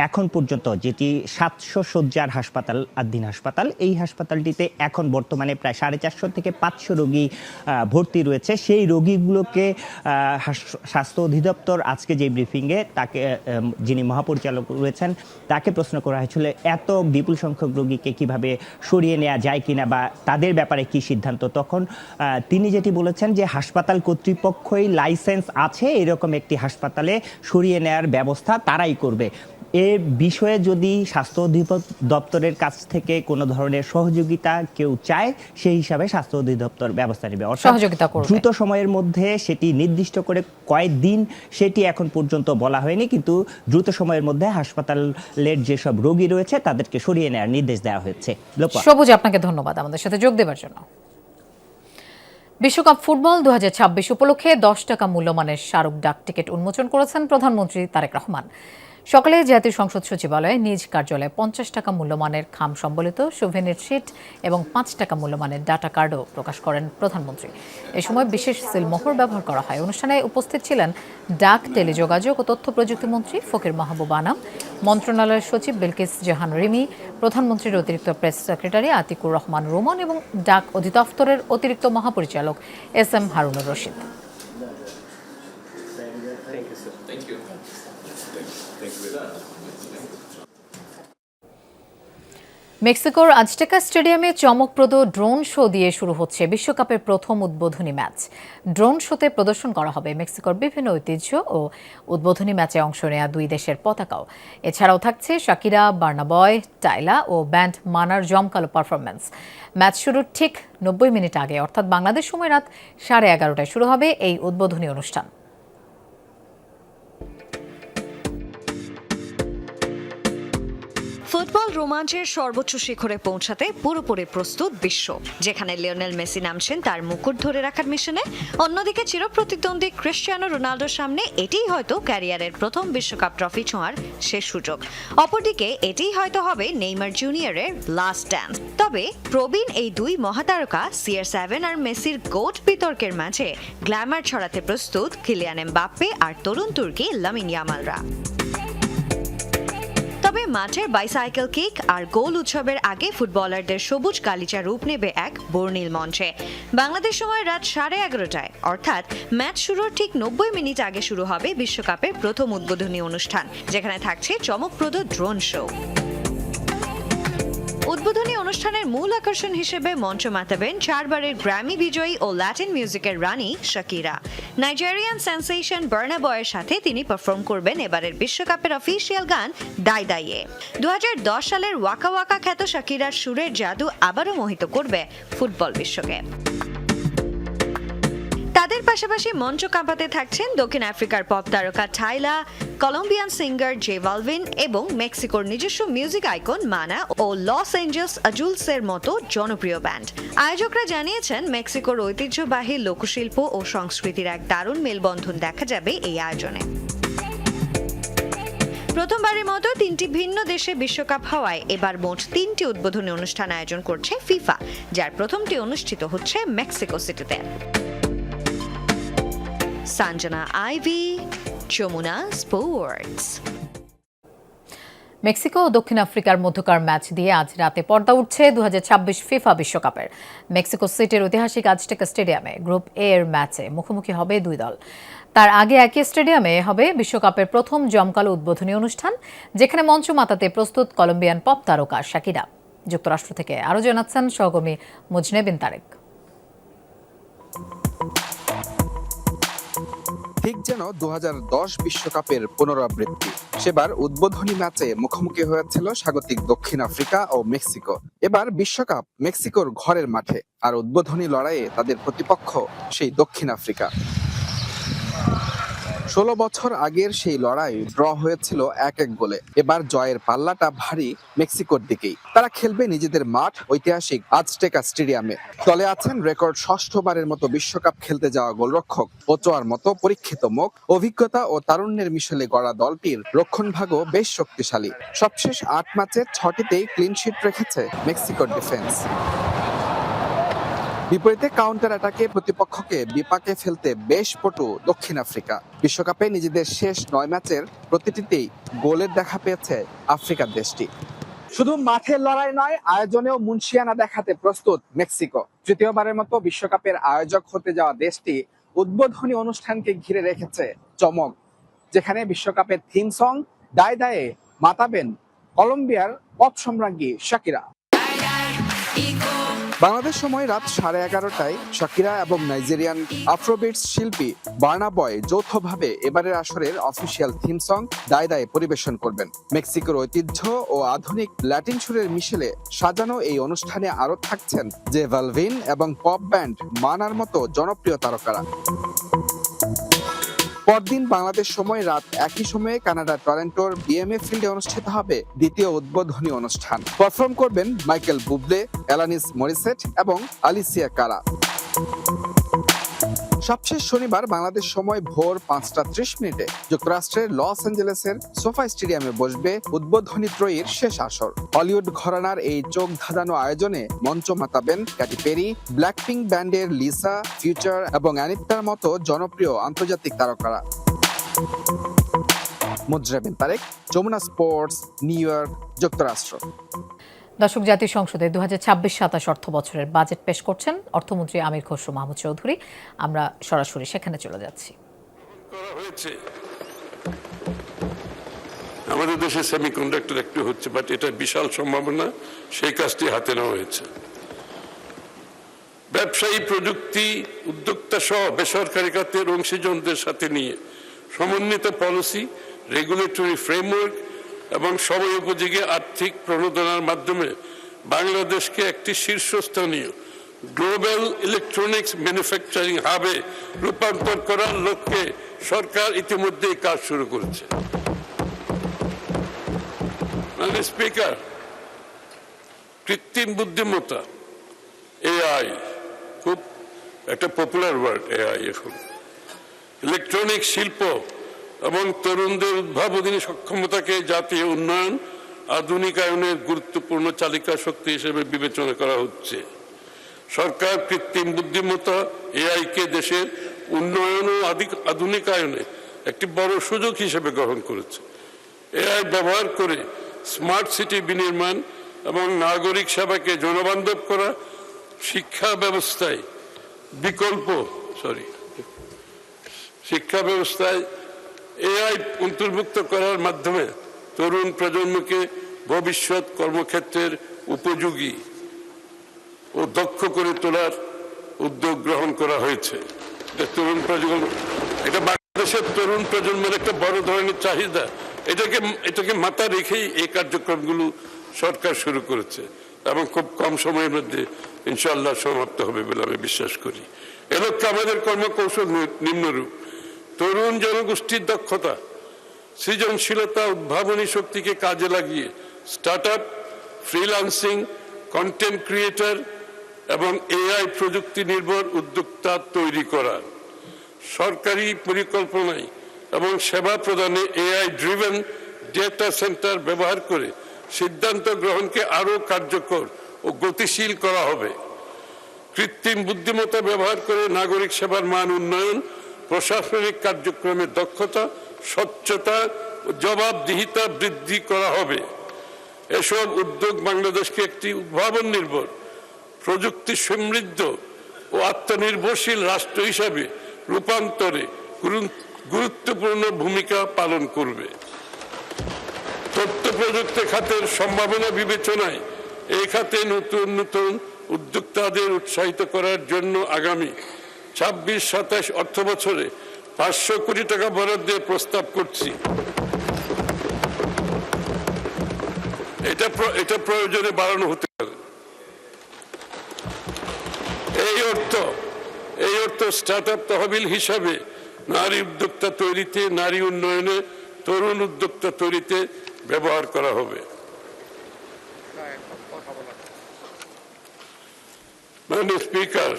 এখন পর্যন্ত যেটি 700 শয্যার হাসপাতাল আদ্দিন হাসপাতাল এই হাসপাতালটিতে এখন বর্তমানে প্রায় 450 থেকে 500 রোগী ভর্তি রয়েছে। সেই রোগীগুলোকে স্বাস্থ্য অধিদপ্তর আজকে যে ব্রিফিংয়ে তাকে যিনি মহাপরিচালক রয়েছেন তাকে প্রশ্ন করা হয়েছিল এত বিপুল সংখ্যক রোগীকে কিভাবে সরিয়ে নেওয়া যায় কিনা বা তাদের ব্যাপারে কি সিদ্ধান্ত। তখন তিনি যেটি বলেছেন যে হাসপাতাল কর্তৃপক্ষই লাইসেন্স আছে এরকম একটি হাসপাতালে সরিয়ে নেওয়ার ব্যবস্থা তারাই করবে। এ বিষয়ে যদি স্বাস্থ্য অধিদপ্তরের কাছ থেকে কোনো ধরনের সহযোগিতা কেউ চায় সেই হিসাবে স্বাস্থ্য অধিদপ্তর ব্যবস্থা নেবে, সহযোগিতা করবে। দ্রুত সময়ের মধ্যে সেটি নির্দিষ্ট করে কয়েকদিন সেটি এখন পর্যন্ত বলা হয়নি, কিন্তু দ্রুত সময়ের মধ্যে হাসপাতালের যেসব রোগী রয়েছে তাদেরকে সরিয়ে নেওয়ার নির্দেশ দেওয়া হয়েছে। সবুজ, আপনাকে ধন্যবাদ আমাদের সাথে যোগ দেওয়ার জন্য। বিশ্বকাপ ফুটবল 2026 উপলক্ষে 10 টাকা মূল্যমানের স্মারক ডাক টিকিট উন্মোচন করেছেন প্রধানমন্ত্রী তারেক রহমান। সকালে জাতীয় সংসদ সচিবালয়ে নিজ কার্যালয়ে 50 টাকা মূল্যমানের খাম সম্বলিত সুভেনির শিট এবং 5 টাকা মূল্যমানের ডাটা কার্ডও প্রকাশ করেন প্রধানমন্ত্রী। এ সময় বিশেষ সিলমোহর ব্যবহার করা হয়। অনুষ্ঠানে উপস্থিত ছিলেন ডাক, টেলিযোগাযোগ ও তথ্য প্রযুক্তি মন্ত্রী ফকির মাহবুব আনাম, মন্ত্রণালয়ের সচিব বিলকিস জাহান রিমি, প্রধানমন্ত্রীর অতিরিক্ত প্রেস সেক্রেটারি আতিকুর রহমান রোমন এবং ডাক অধিদপ্তরের অতিরিক্ত মহাপরিচালক SM হারুনুর রশিদ। মেক্সিকোর আজটেকা স্টেডিয়ামে চমকপ্রদ ড্রোন শো দিয়ে শুরু হচ্ছে বিশ্বকাপের প্রথম উদ্বোধনী ম্যাচ। ড্রোন শোতে প্রদর্শন করা হবে মেক্সিকোর বিভিন্ন ঐতিহ্য ও উদ্বোধনী ম্যাচে অংশ নেয়া দুই দেশের পতাকাও। এছাড়াও থাকছে শাকিরা, বার্না বয়, টাইলা ও ব্যান্ড মানার জমকালো পারফরম্যান্স। ম্যাচ শুরুর ঠিক 90 মিনিট আগে অর্থাৎ বাংলাদেশ সময় রাত 11:30টায় শুরু হবে এই উদ্বোধনী অনুষ্ঠান। ফুটবল রোমাঞ্চের সর্বোচ্চ শিখরে পৌঁছাতে পুরোপুরি প্রস্তুত বিশ্ব, যেখানে লিওনেল মেসি নামছেন তার মুকুট ধরে রাখার মিশনে। অন্যদিকে চিরপ্রতিদ্বন্দ্বী ক্রিস্টিয়ানো রোনালদোর সামনে এটিই হয়তো ক্যারিয়ারের প্রথম বিশ্বকাপ ট্রফি ছোঁয়ার শেষ সুযোগ। অপরদিকে এটিই হয়তো হবে নেইমার জুনিয়রের লাস্ট ড্যান্স। তবে প্রবীণ এই দুই মহাতারকা CR7 আর মেসির গোট বিতর্কের মাঝে গ্ল্যামার ছড়াতে প্রস্তুত কিলিয়ান এমবাপ্পে আর তরুণ তুর্কি লামিন ইয়ামালরা। তবে মাঠের বাইসাইকেল কিক আর গোল উৎসবের আগে ফুটবলারদের সবুজ গালিচা রূপ নেবে এক বর্ণিল মঞ্চে। বাংলাদেশ সময় রাত 11:30টায়, অর্থাৎ ম্যাচ শুরুর ঠিক 90 মিনিট আগে শুরু হবে বিশ্বকাপের প্রথম উদ্বোধনী অনুষ্ঠান, যেখানে থাকছে চমকপ্রদ ড্রোন শো। উদ্বোধনী অনুষ্ঠানের মূল আকর্ষণ হিসেবে মঞ্চ মাতাবেন 4 বারের গ্র্যামি বিজয়ী ও ল্যাটিন মিউজিকের রানী শাকিরা। নাইজেরিয়ান সেন্সেশন বার্না বয়ের সাথে তিনি পারফর্ম করবেন এবারের বিশ্বকাপের অফিসিয়াল গান দাই দাইয়ে। 2010 সালের ওয়াকা ওয়াকা খ্যাত শাকিরার সুরের জাদু আবারও মোহিত করবে ফুটবল বিশ্বকে। তাদের পাশাপাশি মঞ্চ কাঁপাতে থাকছেন দক্ষিণ আফ্রিকার পপ তারকা টাইলা, কলম্বিয়ান সিঙ্গার জে বালভিন এবং মেক্সিকোর নিজস্ব মিউজিক আইকন মানা ও লস এঞ্জেলস আজুলসের মতো জনপ্রিয় ব্যান্ড। আয়োজকরা জানিয়েছেন মেক্সিকোর ঐতিহ্যবাহী লোকশিল্প ও সংস্কৃতির এক দারুণ মেলবন্ধন দেখা যাবে এই আয়োজনে। প্রথমবারের মতো 3টি ভিন্ন দেশে বিশ্বকাপ হওয়ায় এবার মোট 3টি উদ্বোধনী অনুষ্ঠান আয়োজন করছে ফিফা, যার প্রথমটি অনুষ্ঠিত হচ্ছে মেক্সিকো সিটিতে। সঞ্জনা আইভি, যমুনা স্পোর্টস। মেক্সিকো ও দক্ষিণ আফ্রিকার মধ্যকার ম্যাচ দিয়ে আজ রাতে পর্দা উঠছে 2026 ফিফা বিশ্বকাপের। মেক্সিকো সিটির ঐতিহাসিক আজটেকা স্টেডিয়ামে গ্রুপ এ এর ম্যাচে মুখোমুখি হবে দুই দল। তার আগে একই স্টেডিয়ামে হবে বিশ্বকাপের প্রথম জমকালো উদ্বোধনী অনুষ্ঠান, যেখানে মঞ্চ মাতাতে প্রস্তুত কলম্বিয়ান পপ তারকা শাকিরা। যুক্তরাষ্ট্র থেকে আরও জানাচ্ছেন সহকর্মী মুজনে বিন তারেক। ঠিক যেন 2010 বিশ্বকাপের পুনরাবৃত্তি। সেবার উদ্বোধনী ম্যাচে মুখোমুখি হয়েছিল স্বাগতিক দক্ষিণ আফ্রিকা ও মেক্সিকো। এবার বিশ্বকাপ মেক্সিকোর ঘরের মাঠে, আর উদ্বোধনী লড়াইয়ে তাদের প্রতিপক্ষ সেই দক্ষিণ আফ্রিকা। 16 বছর আগের সেই লড়াই ড্র হয়েছিল 1-1 গোলে। এবার জয়ের পাল্লাটা ভারী মেক্সিকোর দিকেই। তারা খেলবে নিজেদের মাঠ ঐতিহাসিক আজটেকা স্টেডিয়ামে। দলে আছেন রেকর্ড 6ষ্ঠবারের মতো বিশ্বকাপ খেলতে যাওয়া গোলরক্ষক ওচোয়ার মতো পরীক্ষিত মুখ। অভিজ্ঞতা ও তারুণ্যের মিশেলে গড়া দলটির রক্ষণভাগও বেশ শক্তিশালী। সবশেষ 8 ম্যাচের 6টিতেই ক্লিনশিট রেখেছে মেক্সিকোর ডিফেন্স। বিপরীতে কাউন্টার অ্যাটাকে প্রতিপক্ষকে বিপাকে ফেলতে বেশ পটু দক্ষিণ আফ্রিকা। বিশ্বকাপে নিজেদের শেষ 9 ম্যাচের প্রতিটিতেই গোলের দেখা পেয়েছে আফ্রিকার দেশটি। শুধু মাঠের লড়াই নয়, আয়োজনেও মুনশিয়ানা দেখাতে প্রস্তুত মেক্সিকো। তৃতীয়বারের মতো বিশ্বকাপের আয়োজক হতে যাওয়া দেশটি উদ্বোধনী অনুষ্ঠানকে ঘিরে রেখেছে চমক, যেখানে বিশ্বকাপের থিম সং দায় দায়ে মাতাবেন কলম্বিয়ার পপ সম্রাজ্ঞী শাকিরা। বাংলাদেশ সময় রাত 11:30টায় শাকিরা এবং নাইজেরিয়ান আফ্রোবিটস শিল্পী বার্না বয় যৌথভাবে এবারের আসরের অফিসিয়াল থিম সং দায় দায়ে পরিবেশন করবেন। মেক্সিকোর ঐতিহ্য ও আধুনিক ল্যাটিন সুরের মিশেলে সাজানো এই অনুষ্ঠানে আরও থাকছেন জে বালভিন এবং পপ ব্যান্ড মানার মতো জনপ্রিয় তারকারা। পরদিন বাংলাদেশ সময় রাত একই সময়ে কানাডার টরন্টোর বিএমএ ফিল্ডে অনুষ্ঠিত হবে দ্বিতীয় উদ্বোধনী অনুষ্ঠান। পারফর্ম করবেন মাইকেল বুবলে, এলানিস মরিসেট এবং আলিসিয়া কারা। সবশেষ শনিবার বাংলাদেশ সময় ভোর 5:30 যুক্তরাষ্ট্রের লস অ্যাঞ্জেলেসের সোফা স্টেডিয়ামে বসবে উদ্বোধনী ত্রয়ীর শেষ আসর। হলিউড ঘরানার এই চোখ ধাঁধানো আয়োজনে মঞ্চ মাতাবেন ক্যাটি পেরি, ব্ল্যাকপিঙ্ক ব্যান্ডের লিসা, ফিউচার এবং অ্যানিত্তার মতো জনপ্রিয় আন্তর্জাতিক তারকারা। Mujre bin Tarek, Jamuna sports, New York, যুক্তরাষ্ট্র। দর্শক, জাতীয় সংসদে 2026-27 অর্থ বছরের বাজেট পেশ করছেন অর্থমন্ত্রী আমির খসরু মাহমুদ চৌধুরী। আমরা সরাসরি সেখানে চলে যাচ্ছি। আমাদের দেশে সেমিকন্ডাক্টর একটু হচ্ছে, বাট এটা বিশাল সম্ভাবনা, সেই কাজটি হাতে নেওয়া হয়েছে। ব্যবসায়ী, প্রযুক্তি উদ্যোক্তা সহ বেসরকারি খাতের অংশীজনদের সাথে নিয়ে সমন্বিত পলিসি, রেগুলেটরি ফ্রেমওয়ার্ক এবং সময় উপযোগী আর্থিক প্রণোদনার মাধ্যমে বাংলাদেশকে একটি শীর্ষস্থানীয় গ্লোবাল ইলেকট্রনিক্স ম্যানুফ্যাকচারিং হাবে রূপান্তর করার লক্ষ্যে সরকার ইতিমধ্যেই কাজ শুরু করেছে। স্পিকার, কৃত্রিম বুদ্ধিমত্তা, এআই খুব একটা পপুলার ওয়ার্ড। এআই এখন ইলেকট্রনিক শিল্প এবং তরুণদের উদ্ভাবনী সক্ষমতাকে জাতীয় উন্নয়ন আধুনিকায়নের গুরুত্বপূর্ণ চালিকা শক্তি হিসেবে বিবেচনা করা হচ্ছে। সরকার কৃত্রিম বুদ্ধিমত্তা, এআইকে দেশের উন্নয়ন ও আধুনিকায়নে একটি বড় সুযোগ হিসেবে গ্রহণ করেছে। এআই ব্যবহার করে স্মার্ট সিটি বিনির্মাণ এবং নাগরিক সেবাকে জনবান্ধব করা, শিক্ষা ব্যবস্থায় এআই অন্তর্ভুক্ত করার মাধ্যমে তরুণ প্রজন্মকে ভবিষ্যৎ কর্মক্ষেত্রের উপযোগী ও দক্ষ করে তোলার উদ্যোগ গ্রহণ করা হয়েছে। এটা বাংলাদেশের তরুণ প্রজন্মের একটা বড় ধরনের চাহিদা, এটাকে মাথায় রেখেই এই কার্যক্রমগুলো সরকার শুরু করেছে এবং খুব কম সময়ের মধ্যে ইনশাআল্লাহ সমাপ্ত হবে বলে আমি বিশ্বাস করি। এ লক্ষ্যে আমাদের কর্মকৌশল নিম্নরূপ: তরুণ জনগোষ্ঠীর দক্ষতা, সৃজনশীলতা, উদ্ভাবনী শক্তিকে কাজে লাগিয়ে স্টার্টআপ, ফ্রিল্যান্সিং, কন্টেন্ট ক্রিয়েটর এবং এআই প্রযুক্তি নির্ভর উদ্যোক্তা তৈরি করা, সরকারি পরিকল্পনায় এবং সেবা প্রদানে এআই ড্রিভেন ডেটা সেন্টার ব্যবহার করে সিদ্ধান্ত গ্রহণকে আরও কার্যকর ও গতিশীল করা হবে। কৃত্রিম বুদ্ধিমত্তা ব্যবহার করে নাগরিক সেবার মান উন্নয়ন, প্রশাসনিক কার্যক্রমের দক্ষতা, স্বচ্ছতা ও জবাবদিহিতা বৃদ্ধি করা হবে। এসব উদ্যোগ বাংলাদেশকে একটি উদ্ভাবন নির্ভর, প্রযুক্তি সমৃদ্ধ ও আত্মনির্ভরশীল রাষ্ট্র হিসাবে রূপান্তরে গুরুত্বপূর্ণ ভূমিকা পালন করবে। তথ্য প্রযুক্তি খাতের সম্ভাবনা বিবেচনায় এই খাতে নতুন নতুন উদ্যোক্তাদের উৎসাহিত করার জন্য আগামী ২৬-২৭ অর্থ বছরে ৫০০ কোটি টাকা বরাদ্দের প্রস্তাব করছি। এটা প্রয়োজনে বাড়ানো হতে পারে। এই অর্থ স্টার্টআপ তহবিল হিসাবে নারী উদ্যোক্তা তৈরিতে, নারী উন্নয়নে, তরুণ উদ্যোক্তা তৈরিতে ব্যবহার করা হবে। মাননীয় স্পিকার,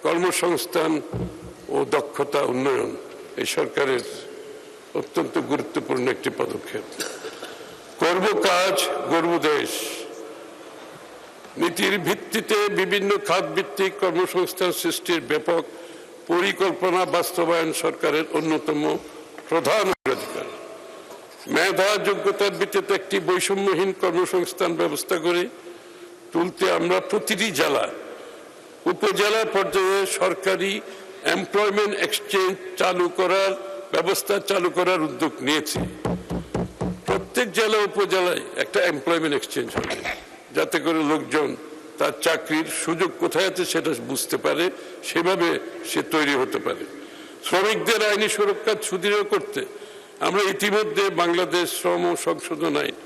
কর্মসংস্থান ও দক্ষতা উন্নয়ন এই সরকারের অত্যন্ত গুরুত্বপূর্ণ একটি পদক্ষেপ। করব কাজ, গড়ব দেশ নীতির ভিত্তিতে বিভিন্ন খাতভিত্তিক কর্মসংস্থান সৃষ্টির ব্যাপক পরিকল্পনা বাস্তবায়ন সরকারের অন্যতম প্রধান অগ্রাধিকার। মেধা যোগ্যতার ভিত্তিতে একটি বৈষম্যহীন কর্মসংস্থান ব্যবস্থা করে তুলতে আমরা প্রতিটি জেলা, উপজেলা পর্যায়ে সরকারি এমপ্লয়মেন্ট এক্সচেঞ্জ ব্যবস্থা চালু করার উদ্যোগ নিয়েছি। প্রত্যেক জেলা উপজেলায় একটা এমপ্লয়মেন্ট এক্সচেঞ্জ হবে, যাতে করে লোকজন তার চাকরির সুযোগ কোথায় আছে সেটা বুঝতে পারে, সেভাবে সে তৈরি হতে পারে। শ্রমিকদের আইনি সুরক্ষা সুদৃঢ় করতে আমরা ইতিমধ্যে বাংলাদেশ শ্রম সংশোধন আইন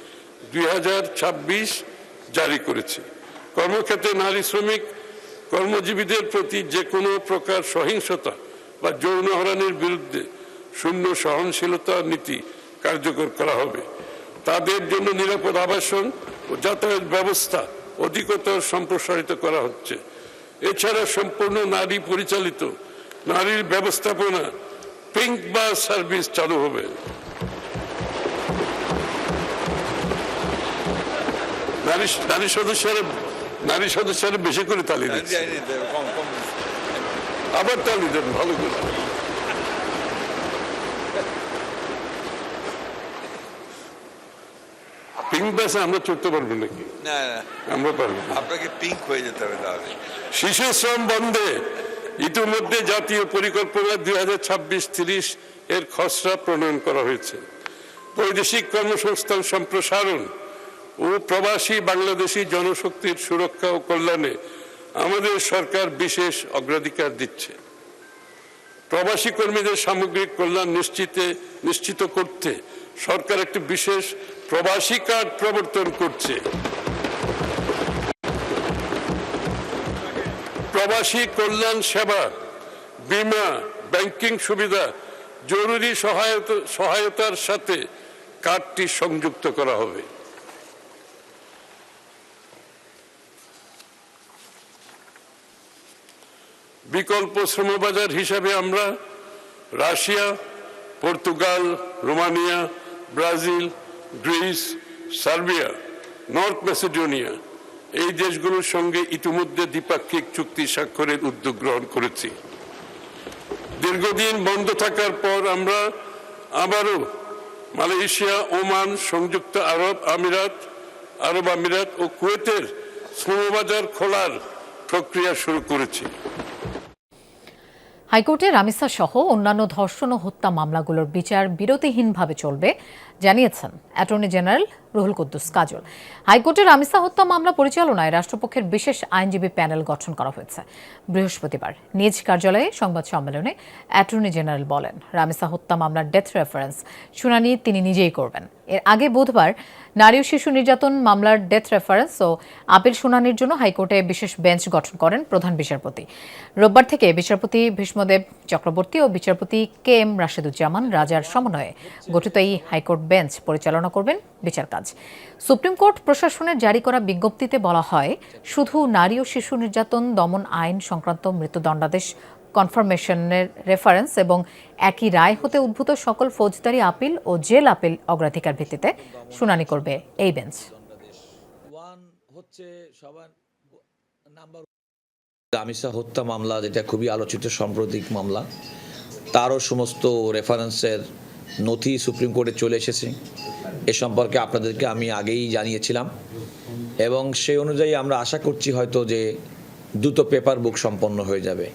২০২৬ জারি করেছি। কর্মক্ষেত্রে নারী শ্রমিক কর্মজীবীদের প্রতি যে কোনো প্রকার সহিংসতা বা যৌন হয়রানির বিরুদ্ধে শূন্য সহনশীলতা নীতি কার্যকর করা হবে। তাদের জন্য নিরাপদ আবাসন ও যাতায়াত ব্যবস্থা অধিকতর সম্প্রসারিত করা হচ্ছে। এছাড়া সম্পূর্ণ নারী পরিচালিত নারীর ব্যবস্থাপনা পিঙ্ক বাস সার্ভিস চালু হবে। নারী সদস্যরা বেশি করে তালি দিচ্ছে, আবার তালি দেন ভালো করে। পিঙ্ক বাসে আমরা চড়তে পারবো নাকি? না, আমরা পারবো, আপনাকে পিঙ্ক হয়ে যেতে হবে তাহলে। শিশু শ্রম বন্ধে ইতিমধ্যে জাতীয় পরিকল্পনা ২০২৬-৩০ এর খসড়া প্রণয়ন করা হয়েছে। বৈদেশিক কর্মসংস্থান সম্প্রসারণ ও প্রবাসী বাংলাদেশি জনশক্তির সুরক্ষা ও কল্যাণে আমাদের সরকার বিশেষ অগ্রাধিকার দিচ্ছে। প্রবাসী কর্মীদের সামগ্রিক কল্যাণ নিশ্চিত করতে সরকার একটি বিশেষ প্রবাসী কার্ড প্রবর্তন করছে। প্রবাসী কল্যাণ সেবা, বীমা, ব্যাংকিং সুবিধা, জরুরি সহায়তার সাথে কার্ডটি সংযুক্ত করা হবে। বিকল্প শ্রমবাজার হিসাবে আমরা Russia, Portugal, Romania, Brazil, Greece, Serbia, north Macedonia এই দেশগুলোর সঙ্গে ইতিমধ্যে দ্বিপাক্ষিক চুক্তি স্বাক্ষরের উদ্যোগ গ্রহণ করেছি। দীর্ঘদিন বন্ধ থাকার পর আমরা আবারও মালয়েশিয়া, ওমান, সংযুক্ত আরব আমিরাত ও কুয়েতের শ্রমবাজার খোলার প্রক্রিয়া শুরু করেছে। হাইকোর্টে রামিসা সহ অন্যান্য ধর্ষণ ও হত্যা মামলাগুলোর বিচার বিরতিহীনভাবে চলবে জানিয়েছেন অ্যাটর্নি জেনারেল রুহুল কুদ্দুস কাজল। হাইকোর্টে রামিসা হত্যা মামলা পরিচালনায় রাষ্ট্রপক্ষের বিশেষ আইনজীবী প্যানেল গঠন করা হয়েছে। বৃহস্পতিবার নিজ কার্যালয়ে সংবাদ সম্মেলনে অ্যাটর্নি জেনারেল বলেন, রামিসা হত্যা মামলার ডেথ রেফারেন্স শুনানি তিনি নিজেই করবেন। এর আগে বুধবার নারী ও শিশু নির্যাতন মামলার ডেথ রেফারেন্স ও আপিল শুনানির জন্য হাইকোর্টে বিশেষ বেঞ্চ গঠন করেন প্রধান বিচারপতি। রোববার থেকে বিচারপতি ভীষ্মদেব চক্রবর্তী ও বিচারপতি কে এম রাশেদুজ্জামান রাজার সমন্বয়ে গঠিত এই হাইকোর্ট বেঞ্চ পরিচালনা করবেন বিচার কাজ। সুপ্রিম কোর্ট প্রশাসনের জারি করা বিজ্ঞপ্তিতে বলা হয়, শুধু নারী ও শিশু নির্যাতন দমন আইন সংক্রান্ত মৃত্যুদণ্ডাদেশ কনফার্মেশনের রেফারেন্স এবং একই রায় হতে উদ্ভূত সকল ফৌজদারি আপিল ও জেল আপিল অগ্রাধিকার ভিত্তিতে শুনানি করবে এই বেঞ্চ। রামিসা হত্যা মামলা, যেটা খুবই আলোচিত সাম্প্রতিক মামলা, তারও সমস্ত রেফারেন্সের নথি সুপ্রিম কোর্টে চলে এসেছে। এ সম্পর্কে আপনাদেরকে আমি আগেই জানিয়েছিলাম এবং সেই অনুযায়ী আমরা আশা করছি হয়তো যে দ্রুত পেপার বুক সম্পন্ন হয়ে যাবে।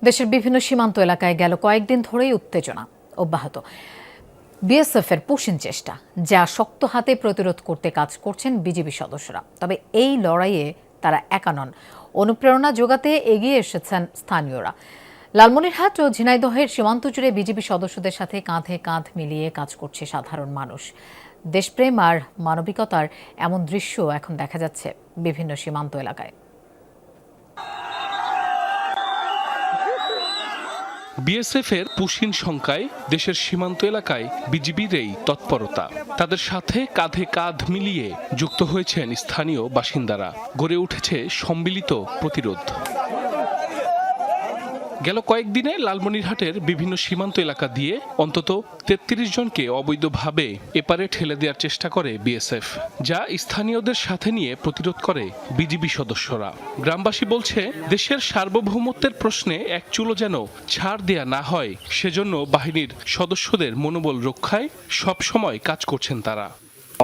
দেশের বিভিন্ন সীমান্ত এলাকায় গেল কয়েকদিন ধরেই উত্তেজনা অব্যাহত। বিএসএফের পুশিন চেষ্টা, যা শক্ত হাতে প্রতিরোধ করতে কাজ করছেন বিজিবি সদস্যরা। তবে এই লড়াইয়ে তারা একা নন, অনুপ্রেরণা যোগাতে এগিয়ে এসেছেন স্থানীয়রা। লালমনিরহাট ও ঝিনাইদহের সীমান্ত জুড়ে বিজিবি সদস্যদের সাথে কাঁধে কাঁধ মিলিয়ে কাজ করছে সাধারণ মানুষ। দেশপ্রেম আর মানবিকতার এমন দৃশ্য এখন দেখা যাচ্ছে বিভিন্ন সীমান্ত এলাকায়। বিএসএফের পুশিন সংখ্যায় দেশের সীমান্ত এলাকায় বিজিবির এই তৎপরতা। তাদের সাথে কাঁধে কাঁধ মিলিয়ে যুক্ত হয়েছেন স্থানীয় বাসিন্দারা। গড়ে উঠেছে সম্মিলিত প্রতিরোধ। গেল কয়েকদিনে লালমনিরহাটের বিভিন্ন সীমান্ত এলাকা দিয়ে অন্তত ৩৩ জনকে অবৈধভাবে এপারে ঠেলে দেওয়ার চেষ্টা করে বিএসএফ, যা স্থানীয়দের সাথে নিয়ে প্রতিরোধ করে বিজিবি সদস্যরা। গ্রামবাসী বলছে, দেশের সার্বভৌমত্বের প্রশ্নে এক চুলো যেন ছাড় দেয়া না হয়, সেজন্য বাহিনীর সদস্যদের মনোবল রক্ষায় সবসময় কাজ করছেন তারা।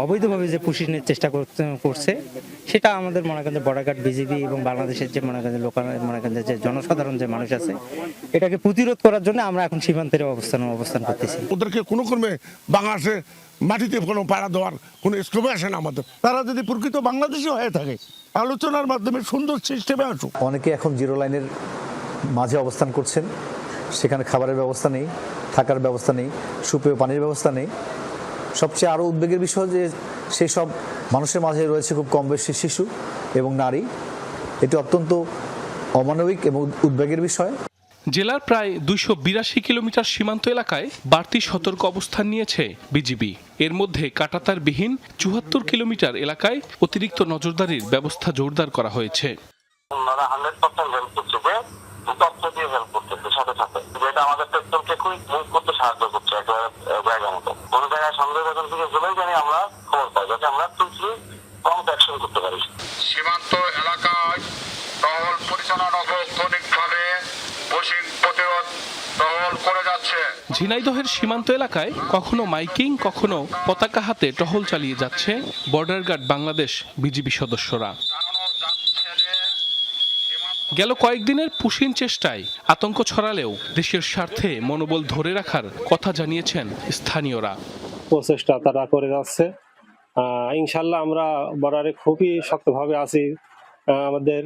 অবৈধভাবে যে পুশিনের চেষ্টা করছে সেটা আমাদের মনে করেন বর্ডার গার্ড, বিজিবি এবং বাংলাদেশের যে মনে করেন লোকাল মনে করেন যে জনসাধারণ যে মানুষ আছে, এটাকে প্রতিরোধ করার জন্য আমরা এখন সীমান্তের অবস্থান করতেছি। ওদেরকে কোনো ক্রমে বাংলাদেশে মাটিতে কোনো পাড়া দেওয়ার কোনো স্কোপে আসে না আমাদের। তারা যদি প্রকৃত বাংলাদেশি হয়ে থাকে, আলোচনার মাধ্যমে সুন্দর সিস্টেমে আসুক। অনেকে এখন জিরো লাইনের মাঝে অবস্থান করছেন, সেখানে খাবারের ব্যবস্থা নেই, থাকার ব্যবস্থা নেই, সুপেয় পানির ব্যবস্থা নেই। সবচেয়ে আরও উদ্বেগের বিষয় যে সেই সব মানুষের মাঝে রয়েছে খুব কম বয়সী শিশু এবং নারী। এটি অত্যন্ত অমানবিক এবং উদ্বেগের বিষয়। জেলার প্রায় ২৮২ কিলোমিটার সীমান্ত এলাকায় বাড়তি সতর্ক অবস্থান নিয়েছে বিজিবি। এর মধ্যে কাঁটাতারবিহীন ৭৪ কিলোমিটার এলাকায় অতিরিক্ত নজরদারির ব্যবস্থা জোরদার করা হয়েছে। তথ্য দিয়ে হেল্প করতেছে সাথে সাথে, যেটা আমাদের পেট্রোলকে কুইক মুভ করতে সাহায্য করছে একটা জায়গা মতো। কোন জায়গায় সন্দেহভাজন থেকে জেলেই জানি আমরা খবর পাই, যাতে আমরা কুইকলি প্রম্পট অ্যাকশন করতে পারি। সীমান্ত এলাকায় টহল পরিচালনা তাৎক্ষণিকভাবে পুশিং প্রতিরোধ টহল করে যাচ্ছে। ঝিনাইদহের সীমান্ত এলাকায় কখনো মাইকিং, কখনো পতাকা হাতে টহল চালিয়ে যাচ্ছে বর্ডার গার্ড বাংলাদেশ বিজিবি সদস্যরা। গেল কয়েকদিনের পুশিন চেষ্টায় আতঙ্ক ছড়ালেও দেশের স্বার্থে মনোবল ধরে রাখার কথা জানিয়েছেন স্থানীয়রা। প্রচেষ্টা তারা করে যাচ্ছে। ইনশাল্লাহ আমরা বর্ডারে খুবই শক্তভাবে আছি। আমাদের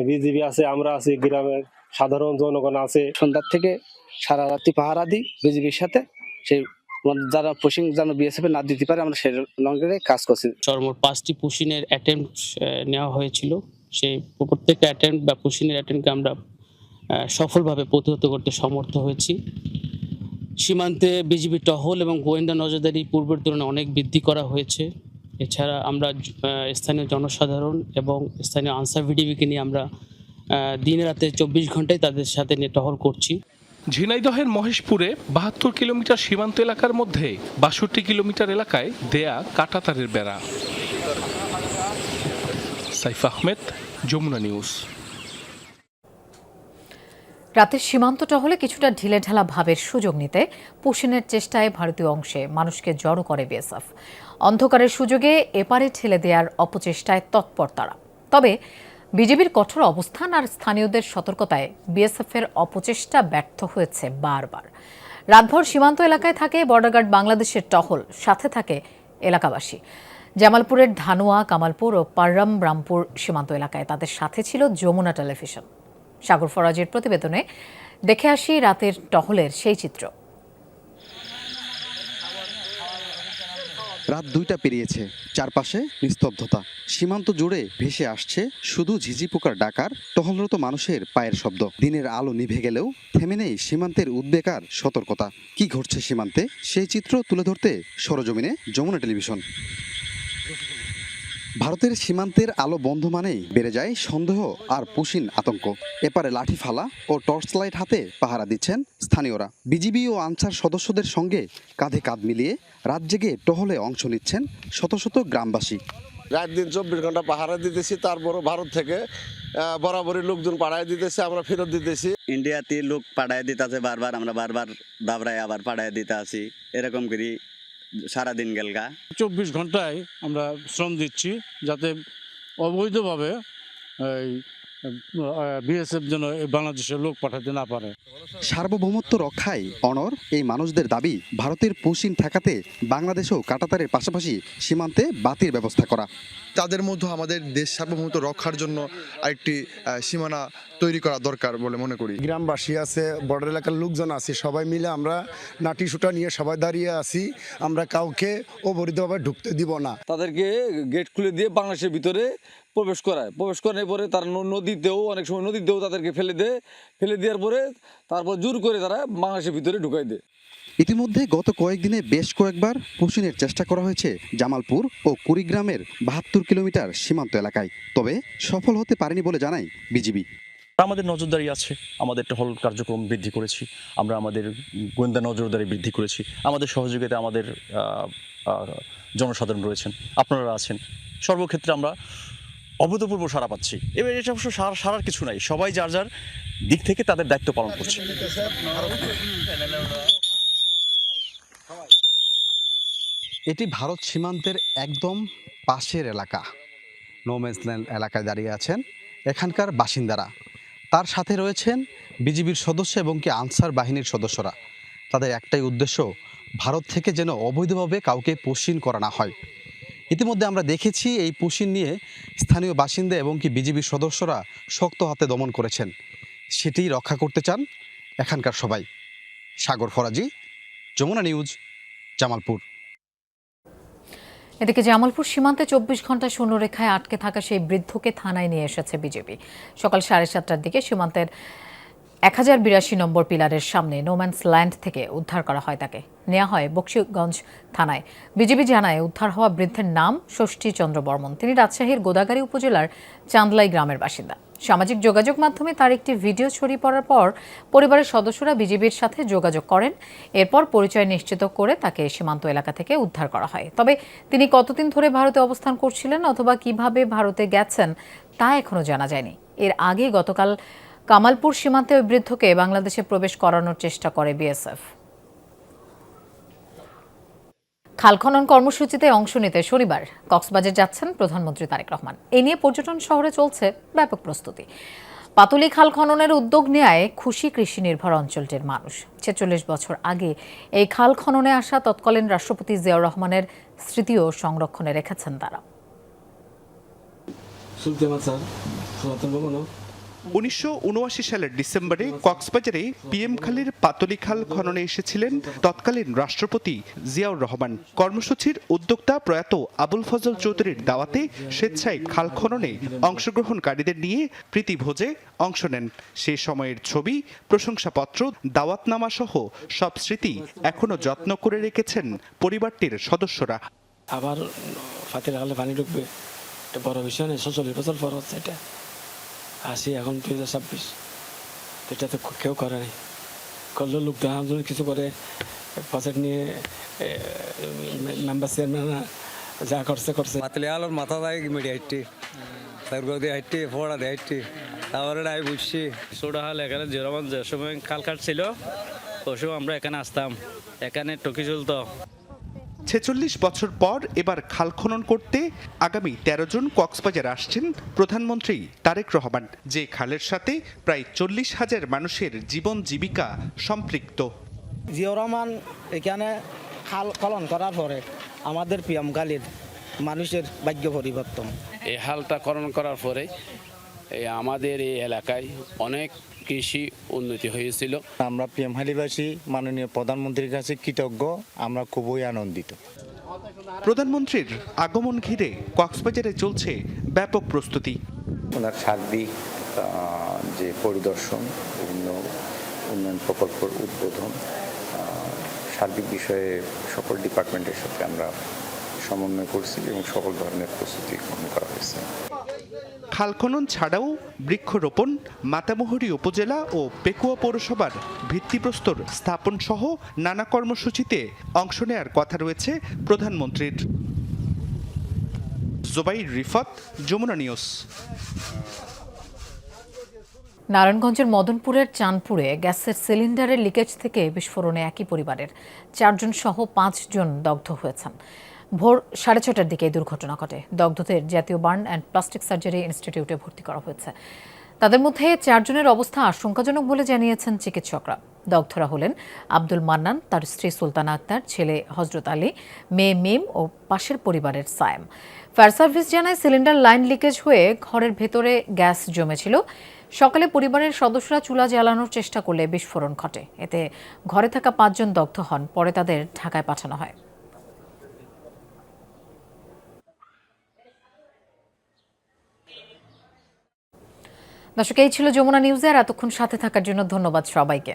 বিজিবি আছে, আমরা আছি, গ্রামের সাধারণ জনগণ আছে। সন্ধ্যার থেকে সারা রাত্রি পাহারা দিই বিজিবির সাথে। সেই যারা পুশিং যেন বিএসএফ না দিতে পারে, আমরা সেই লঙ্গে কাজ করছি। সর্বমোট 5টি পুশিনের অ্যাটেম্প নেওয়া হয়েছিল। সেই প্রত্যেকটা অ্যাটেম্প বা পুশিনের অ্যাটেম্পকে আমরা সফলভাবে প্রতিহত করতে সমর্থ হয়েছি। সীমান্তে বিজিবি টহল এবং গোয়েন্দা নজরদারি পূর্বের তুলনায় অনেক বৃদ্ধি করা হয়েছে। এছাড়া আমরা স্থানীয় জনসাধারণ এবং স্থানীয় আনসার ভিডিবিকে নিয়ে আমরা দিনে রাতে 24 ঘন্টায় তাদের সাথে নিয়ে টহল করছি। ঝিনাইদহের মহেশপুরে 72 কিলোমিটার সীমান্ত এলাকার মধ্যে 62 কিলোমিটার এলাকায় দেয়া কাঁটাতারের বেড়া। সাইফ আহমেদ, যমুনা নিউজ। রাতের সীমান্ত টহলে কিছুটা ঢিলেঢালা ভাবের সুযোগ নিতে পুশিনের চেষ্টায় ভারতীয় অংশে মানুষকে জড়ো করে বিএসএফ। অন্ধকারের সুযোগে এপারে ঠেলে দেওয়ার অপচেষ্টায় তৎপর তারা। তবে বিজেপির কঠোর অবস্থান আর স্থানীয়দের সতর্কতায় বিএসএফের অপচেষ্টা ব্যর্থ হয়েছে বারবার। রাতভর সীমান্ত এলাকায় থাকে বর্ডার গার্ড বাংলাদেশের টহল, সাথে থাকে এলাকাবাসী। জামালপুরের ধানুয়া, কামালপুর ও পাররাম রামপুর সীমান্ত এলাকায় তাদের সাথে ছিল যমুনা টেলিভিশন। সাগর ফরাজের প্রতিবেদনে দেখে আসি রাতের টহলের সেই চিত্র। রাত 2টা পেরিয়েছে, চারপাশে নিস্তব্ধতা। সীমান্ত জুড়ে ভেসে আসছে শুধু ঝিঝি পোকার ডাকার, টহলরত মানুষের পায়ের শব্দ। দিনের আলো নিভে গেলেও থেমে নেই সীমান্তের উদ্বেগ আর সতর্কতা। কি ঘটছে সীমান্তে সেই চিত্র তুলে ধরতে সরজমিনে যমুনা টেলিভিশন। ভারতের সীমান্তের আলো বন্ধ মানেই বেড়ে যায় সন্দেহ আর পুশিন আতঙ্ক। এপারে লাঠি ফালা ও টর্চ লাইট হাতে পাহারা দিচ্ছেন স্থানীয়রা। বিজিবি ও আনসার সদস্যদের সঙ্গে কাঁধে কাঁধ মিলিয়ে রাত জেগে টহলে অংশ নিচ্ছেন শত শত গ্রামবাসী। রাত দিন 24 ঘন্টা পাহারা দিতেছি, তারপরও ভারত থেকে বরাবরই লোকজন পাঠায় দিতেছে, আমরা ফেরত দিতেছি। ইন্ডিয়াতে লোক পাঠায় দিতেছে বারবার, আমরা বারবার দাবরায় আবার পাঠায় দিতে আসি, এরকম করি সারাদিন গেলগা। 24 ঘন্টায় আমরা শ্রম দিচ্ছি যাতে অবৈধভাবে বিএসএফ যেন বাংলাদেশের লোক পাঠাতে না পারে। সার্বভৌমত্ব রক্ষায় অনর এই মানুষদের দাবি, ভারতের পুশিন ঠেকাতে বাংলাদেশেও কাঁটাতারের পাশাপাশি সীমান্তে বাতির ব্যবস্থা করা। তাদের মধ্যে আমাদের দেশ সার্বভৌমত্ব রক্ষার জন্য আরেকটি সীমানা তৈরি করা দরকার বলে মনে করি। গ্রামবাসী আছে, বর্ডার এলাকার লোকজন আছে, সবাই মিলে আমরা নাটি সুটা নিয়ে সবাই দাঁড়িয়ে আছি। আমরা কাউকে অবৈধভাবে ঢুকতে দিব না। তাদেরকে গেট খুলে দিয়ে বাংলাদেশের ভিতরে প্রবেশ করার পরে তারা নদীতেও অনেক সময় তাদেরকে ফেলে দেওয়ার পরে তারপর জোর করে তারা বাংলাদেশের ভিতরে ঢুকাই দেয়। ইতিমধ্যে গত কয়েকদিনে বেশ কয়েকবার পুশিনের চেষ্টা করা হয়েছে জামালপুর ও কুড়িগ্রামের 72 কিলোমিটার সীমান্ত এলাকায়, তবে সফল হতে পারেনি বলে জানায় বিজিবি। আমাদের নজরদারি আছে, আমাদের টহল কার্যক্রম বৃদ্ধি করেছি, আমরা আমাদের গোয়েন্দা নজরদারি বৃদ্ধি করেছি, আমাদের সহযোগিতা আমাদের জনসাধারণ রয়েছেন, আপনারা আছেন, সর্বক্ষেত্রে আমরা অভূতপূর্ব সাড়া পাচ্ছি। এবার এটা অবশ্য সারার কিছু নাই, সবাই যার যার দিক থেকে তাদের দায়িত্ব পালন করছে। এটি ভারত সীমান্তের একদম পাশের এলাকা, নোম্যান্সল্যান্ড এলাকায় দাঁড়িয়ে আছেন এখানকার বাসিন্দারা। তার সাথে রয়েছেন বিজিবির সদস্য এবং কি আনসার বাহিনীর সদস্যরা। তাদের একটাই উদ্দেশ্য, ভারত থেকে যেন অবৈধভাবে কাউকে পুশিন করা না হয়। ইতিমধ্যে আমরা দেখেছি এই পুশিন নিয়ে স্থানীয় বাসিন্দা এবং কি বিজিবির সদস্যরা শক্ত হাতে দমন করেছেন, সেটি রক্ষা করতে চান এখানকার সবাই। সাগর ফরাজি, যমুনা নিউজ, জামালপুর। এদিকে জামালপুর সীমান্তে 24 ঘন্টা শূন্যরেখায় আটকে থাকা সেই বৃদ্ধকে থানায় নিয়ে এসেছে বিজেপি। সকাল 7:30টার দিকে সীমান্তের 1082 নম্বর পিলারের সামনে নোম্যান্স ল্যান্ড থেকে উদ্ধার করা হয়। তাকে নেওয়া হয় বক্সিগঞ্জ থানায়। বিজেপি জানায় উদ্ধার হওয়া বৃদ্ধের নাম ষষ্ঠী চন্দ্র বর্মন। তিনি রাজশাহীর গোদাগাড়ী উপজেলার চান্দলাই গ্রামের বাসিন্দা। সামাজিক যোগাযোগ মাধ্যমে তার একটি ভিডিও ছড়িয়ে পড়ার পর পরিবারের সদস্যরা বিজেপির সাথে যোগাযোগ করেন। এরপর পরিচয় নিশ্চিত করে তাকে সীমান্ত এলাকা থেকে উদ্ধার করা হয়। তবে তিনি কতদিন ধরে ভারতে অবস্থান করছিলেন অথবা কিভাবে ভারতে গেছেন তা এখনো জানা যায়নি। এর আগে গতকাল কামালপুর সীমান্তে ওই বৃদ্ধকে বাংলাদেশে প্রবেশ করানোর চেষ্টা করে বিএসএফ। খাল খনন কর্মসূচিতে অংশ নিতে শনিবার কক্সবাজার যাচ্ছেন প্রধানমন্ত্রী তারেক রহমান। এ নিয়ে পর্যটন শহরে চলছে ব্যাপক প্রস্তুতি। পাতুলি খাল খননের উদ্যোগ নেয় খুশি কৃষি নির্ভর অঞ্চলটির মানুষ। 46 বছর আগে এই খাল খননে আসা তৎকালীন রাষ্ট্রপতি জিয়াউর রহমানের স্মৃতিও সংরক্ষণে রেখেছেন তারা। 1979 সালের ডিসেম্বরে কক্সবাজারে পিএম খালের পাতলি খাল খননে এসেছিলেন তৎকালীন রাষ্ট্রপতি জিয়াউর রহমান। কর্মসূচির উদ্যোক্তা প্রয়াত আবুল ফজল চৌধুরীর দাওয়াতে স্বেচ্ছায় খাল খননে অংশগ্রহণকারীদের নিয়ে প্রীতিভোজে অংশ নেন। সে সময়ের ছবি, প্রশংসাপত্র, দাওয়াতনামা সহ সব স্মৃতি এখনো যত্ন করে রেখেছেন পরিবারটির সদস্যরা। আবার ফাতির খালে পানি ঢুকবে, এটা বড় বিষয় নেই। 46 বছর পর হচ্ছে এটা। আসি এখন 2026, এটা তো কেউ করে নাই। করলে লোক দেখার জন্য কিছু করে, প্রজেক্ট নিয়ে মেম্বার চেয়ারম্যানরা যা করছে। মাতলে আলোর মাথা যায় মিডিয়া হাইটি, তারপর দিয়ে হাইটি, ফোড়া দিয়ে হাইটি, তারপরে আমি বুঝছি ছোট হাল এখানে যেরকম যে সময় খাল কাটছিল ওই সময় আমরা এখানে আসতাম, এখানে টকি চলতো। ৪৬ বছর পর এবার খাল খনন করতে আগামী ১৩ জন কক্সবাজার আসছেন প্রধানমন্ত্রী তারেক রহমান, যে খালের সাথে প্রায় ৪০,০০০ মানুষের জীবন জীবিকা সম্পৃক্ত। জিয়াউর রহমান এখানে খাল খনন করার পরে আমাদের পিএম খালির মানুষের ভাগ্য পরিবর্তন। এই হালটা খনন করার পরে আমাদের এই এলাকায় অনেক কৃষি উন্নতি হয়েছিল। আমরা পিএমখালীবাসী মাননীয় প্রধানমন্ত্রীর কাছে কৃতজ্ঞ, আমরা খুবই আনন্দিত। প্রধানমন্ত্রীর আগমন ঘিরে কক্সবাজারে চলছে ব্যাপক প্রস্তুতি। ওনার সার্বিক যে পরিদর্শন, বিভিন্ন উন্নয়ন প্রকল্পের উদ্বোধন, সার্বিক বিষয়ে সকল ডিপার্টমেন্টের সাথে আমরা সমন্বয় করছি এবং সকল ধরনের প্রস্তুতি গ্রহণ করা হয়েছে। খাল খনন ছাড়াও বৃক্ষরোপণ, মাতামুহুরী উপজেলা ও পেকুয়া পৌরসভার ভিত্তিপ্রস্তর স্থাপন সহ নানা কর্মসূচিতে অংশ নেয়ার কথা রয়েছে প্রধানমন্ত্রীর। জুবাইর রিফাত, যমুনা নিউজ। নারায়ণগঞ্জের মদনপুরের চাঁদপুরে গ্যাসের সিলিন্ডারের লিকেজ থেকে বিস্ফোরণে একই পরিবারের 4 জন সহ 5 জন দগ্ধ হয়েছেন। ভোর 6:30টার দিকে এই দুর্ঘটনা ঘটে। দগ্ধদের জাতীয় বার্ন অ্যান্ড প্লাস্টিক সার্জারি ইনস্টিটিউটে ভর্তি করা হয়েছে। তাদের মধ্যে 4 জনের অবস্থা আশঙ্কাজনক বলে জানিয়েছেন চিকিৎসকরা। দগ্ধরা হলেন আব্দুল মান্নান, তার স্ত্রী সুলতানা আক্তার, ছেলে হজরত আলী, মেয়ে মিম ও পাশের পরিবারের সায়েম। ফায়ার সার্ভিস জানায় সিলিন্ডার লাইন লিকেজ হয়ে ঘরের ভেতরে গ্যাস জমেছিল। সকালে পরিবারের সদস্যরা চুলা জ্বালানোর চেষ্টা করলে বিস্ফোরণ ঘটে। এতে ঘরে থাকা 5 জন দগ্ধ হন। পরে তাদের ঢাকায় পাঠানো হয়। দর্শক, এই ছিল যমুনা নিউজের এতক্ষণ সাথে থাকার জন্য ধন্যবাদ সবাইকে।